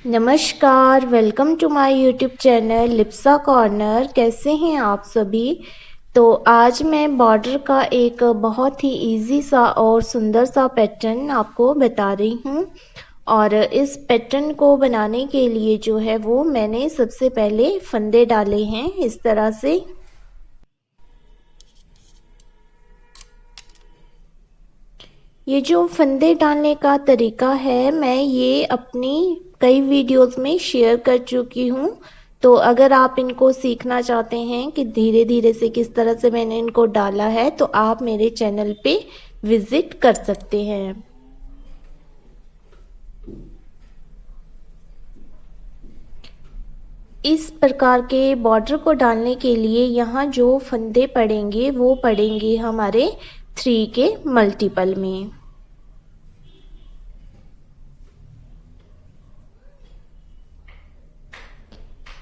नमस्कार, welcome to my YouTube channel Lipsa Corner. कैसे हैं आप सभी। तो आज मैं बॉर्डर का एक बहुत ही इजी सा और सुंदर सा पैटर्न आपको बता रही हूँ। और इस पैटर्न को बनाने के लिए जो है वो मैंने सबसे पहले फंदे डाले हैं इस तरह से। ये जो फंदे डालने का तरीका है मैं ये अपनी कई वीडियोस में शेयर कर चुकी हूँ। तो अगर आप इनको सीखना चाहते हैं कि धीरे धीरे से किस तरह से मैंने इनको डाला है तो आप मेरे चैनल पे विजिट कर सकते हैं। इस प्रकार के बॉर्डर को डालने के लिए यहाँ जो फंदे पड़ेंगे वो पड़ेंगे हमारे 3 के मल्टीपल में।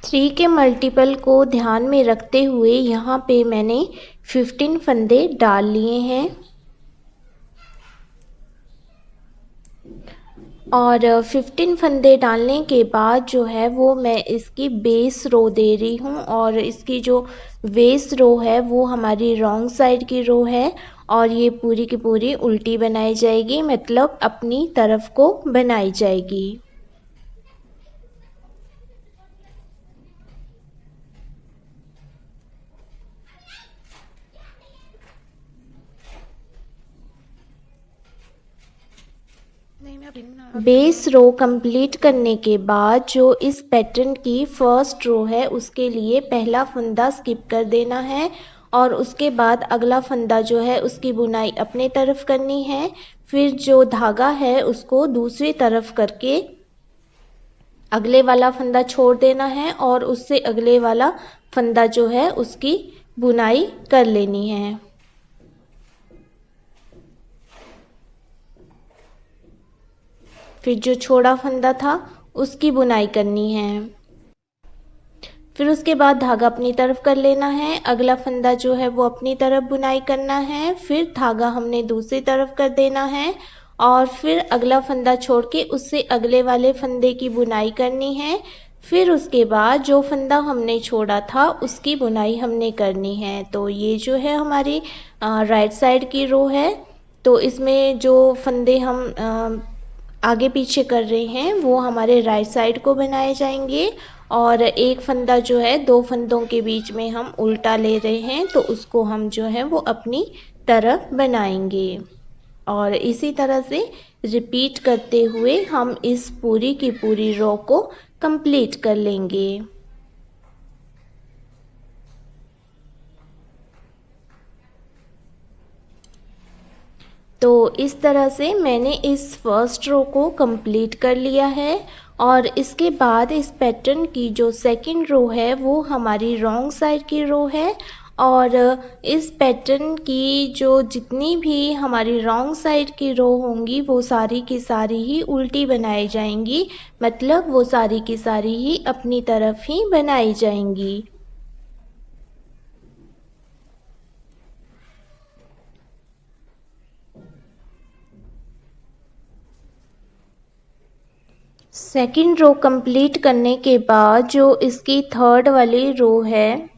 थ्री के मल्टीपल को ध्यान में रखते हुए यहाँ पे मैंने 15 फंदे डाल लिए हैं। और 15 फंदे डालने के बाद जो है वो मैं इसकी बेस रो दे रही हूँ। और इसकी जो बेस रो है वो हमारी रॉन्ग साइड की रो है और ये पूरी की पूरी उल्टी बनाई जाएगी, मतलब अपनी तरफ को बनाई जाएगी। बेस रो कंप्लीट करने के बाद जो इस पैटर्न की फर्स्ट रो है उसके लिए पहला फंदा स्किप कर देना है और उसके बाद अगला फंदा जो है उसकी बुनाई अपने तरफ करनी है। फिर जो धागा है उसको दूसरी तरफ करके अगले वाला फंदा छोड़ देना है और उससे अगले वाला फंदा जो है उसकी बुनाई कर लेनी है। फिर जो छोड़ा फंदा था उसकी बुनाई करनी है। फिर उसके बाद धागा अपनी तरफ कर लेना है, अगला फंदा जो है वो अपनी तरफ बुनाई करना है, फिर धागा हमने दूसरी तरफ कर देना है और फिर अगला फंदा छोड़ के उससे अगले वाले फंदे की बुनाई करनी है। फिर उसके बाद जो फंदा हमने छोड़ा था उसकी बुनाई हमने करनी है। तो ये जो है हमारी राइट साइड की रो है। तो इसमें जो फंदे हम आगे पीछे कर रहे हैं वो हमारे राइट साइड को बनाए जाएंगे। और एक फंदा जो है दो फंदों के बीच में हम उल्टा ले रहे हैं तो उसको हम जो है वो अपनी तरफ बनाएंगे। और इसी तरह से रिपीट करते हुए हम इस पूरी की पूरी रो को कंप्लीट कर लेंगे। तो इस तरह से मैंने इस फर्स्ट रो को कंप्लीट कर लिया है। और इसके बाद इस पैटर्न की जो सेकंड रो है वो हमारी रॉन्ग साइड की रो है। और इस पैटर्न की जो जितनी भी हमारी रॉन्ग साइड की रो होंगी वो सारी की सारी ही उल्टी बनाई जाएंगी, मतलब वो सारी की सारी ही अपनी तरफ ही बनाई जाएंगी। सेकंड रो कंप्लीट करने के बाद जो इसकी थर्ड वाली रो है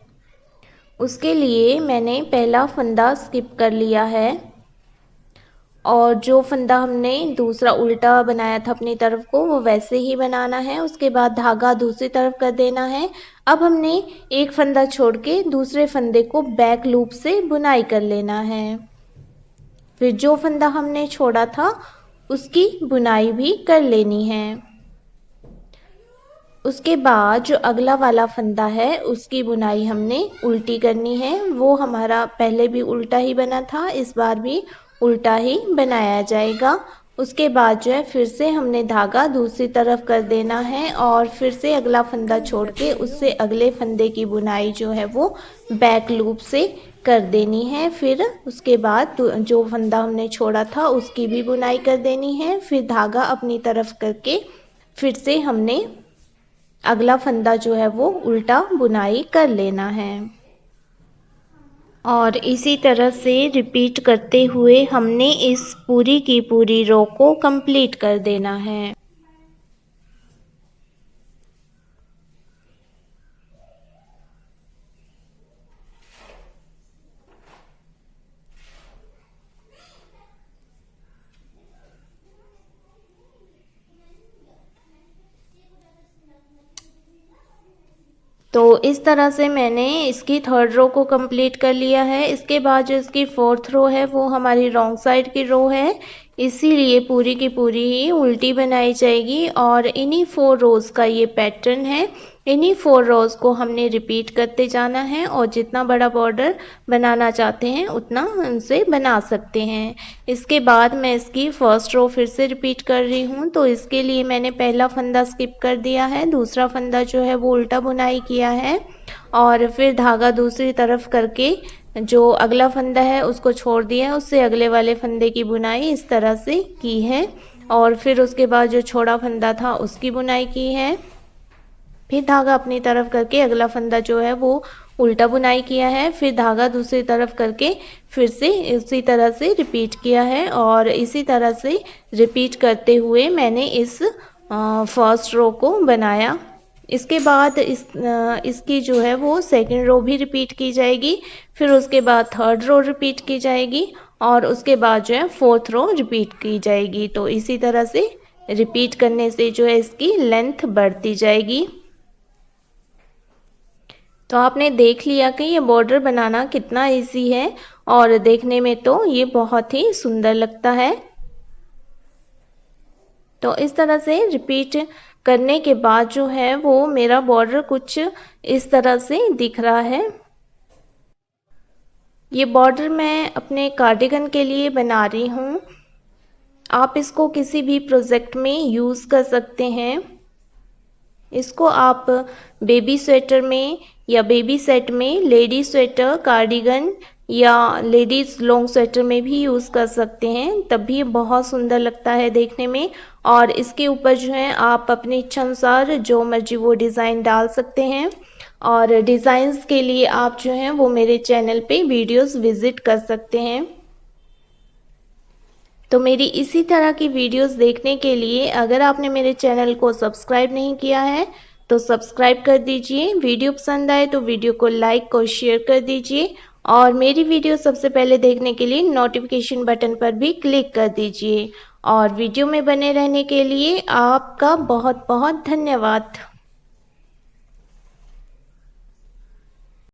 उसके लिए मैंने पहला फंदा स्किप कर लिया है और जो फंदा हमने दूसरा उल्टा बनाया था अपनी तरफ को वो वैसे ही बनाना है। उसके बाद धागा दूसरी तरफ कर देना है। अब हमने एक फंदा छोड़ के दूसरे फंदे को बैक लूप से बुनाई कर लेना है। फिर जो फंदा हमने छोड़ा था उसकी बुनाई भी कर लेनी है। उसके बाद जो अगला वाला फंदा है उसकी बुनाई हमने उल्टी करनी है। वो हमारा पहले भी उल्टा ही बना था, इस बार भी उल्टा ही बनाया जाएगा। उसके बाद जो है फिर से हमने धागा दूसरी तरफ कर देना है और फिर से अगला फंदा छोड़ के उससे अगले फंदे की बुनाई जो है वो बैक लूप से कर देनी है। फिर उसके बाद जो फंदा हमने छोड़ा था उसकी भी बुनाई कर देनी है। फिर धागा अपनी तरफ करके फिर से हमने अगला फंदा जो है वो उल्टा बुनाई कर लेना है। और इसी तरह से रिपीट करते हुए हमने इस पूरी की पूरी रो को कंप्लीट कर देना है। तो इस तरह से मैंने इसकी थर्ड रो को कंप्लीट कर लिया है। इसके बाद जो इसकी फोर्थ रो है वो हमारी रॉन्ग साइड की रो है, इसीलिए पूरी की पूरी ही उल्टी बनाई जाएगी और इन्हीं 4 रोज़ का ये पैटर्न है। इन्हीं 4 रोज़ को हमने रिपीट करते जाना है और जितना बड़ा बॉर्डर बनाना चाहते हैं उतना उनसे बना सकते हैं। इसके बाद मैं इसकी फर्स्ट रो फिर से रिपीट कर रही हूँ। तो इसके लिए मैंने पहला फंदा स्किप कर दिया है, दूसरा फंदा जो है वो उल्टा बुनाई किया है और फिर धागा दूसरी तरफ करके जो अगला फंदा है उसको छोड़ दिया है, उससे अगले वाले फंदे की बुनाई इस तरह से की है और फिर उसके बाद जो छोड़ा फंदा था उसकी बुनाई की है। फिर धागा अपनी तरफ करके अगला फंदा जो है वो उल्टा बुनाई किया है, फिर धागा दूसरी तरफ करके फिर से इसी तरह से रिपीट किया है और इसी तरह से रिपीट करते हुए मैंने इस फर्स्ट रो को बनाया। इसके बाद इसकी जो है वो सेकंड रो भी रिपीट की जाएगी, फिर उसके बाद थर्ड रो रिपीट की जाएगी और उसके बाद जो है फोर्थ रो रिपीट की जाएगी। तो इसी तरह से रिपीट करने से जो है इसकी लेंथ बढ़ती जाएगी। तो आपने देख लिया कि ये बॉर्डर बनाना कितना इजी है और देखने में तो ये बहुत ही सुंदर लगता है। तो इस तरह से रिपीट करने के बाद जो है वो मेरा बॉर्डर कुछ इस तरह से दिख रहा है। ये बॉर्डर मैं अपने कार्डिगन के लिए बना रही हूँ। आप इसको किसी भी प्रोजेक्ट में यूज़ कर सकते हैं। इसको आप बेबी स्वेटर में या बेबी सेट में, लेडी स्वेटर, कार्डिगन या लेडीज़ लॉन्ग स्वेटर में भी यूज़ कर सकते हैं, तब भी बहुत सुंदर लगता है देखने में। और इसके ऊपर जो है आप अपनी इच्छा अनुसार जो मर्जी वो डिज़ाइन डाल सकते हैं और डिज़ाइंस के लिए आप जो हैं वो मेरे चैनल पे वीडियोस विज़िट कर सकते हैं। तो मेरी इसी तरह की वीडियोस देखने के लिए अगर आपने मेरे चैनल को सब्सक्राइब नहीं किया है तो सब्सक्राइब कर दीजिए। वीडियो पसंद आए तो वीडियो को लाइक और शेयर कर दीजिए और मेरी वीडियो सबसे पहले देखने के लिए नोटिफिकेशन बटन पर भी क्लिक कर दीजिए और वीडियो में बने रहने के लिए आपका बहुत बहुत धन्यवाद।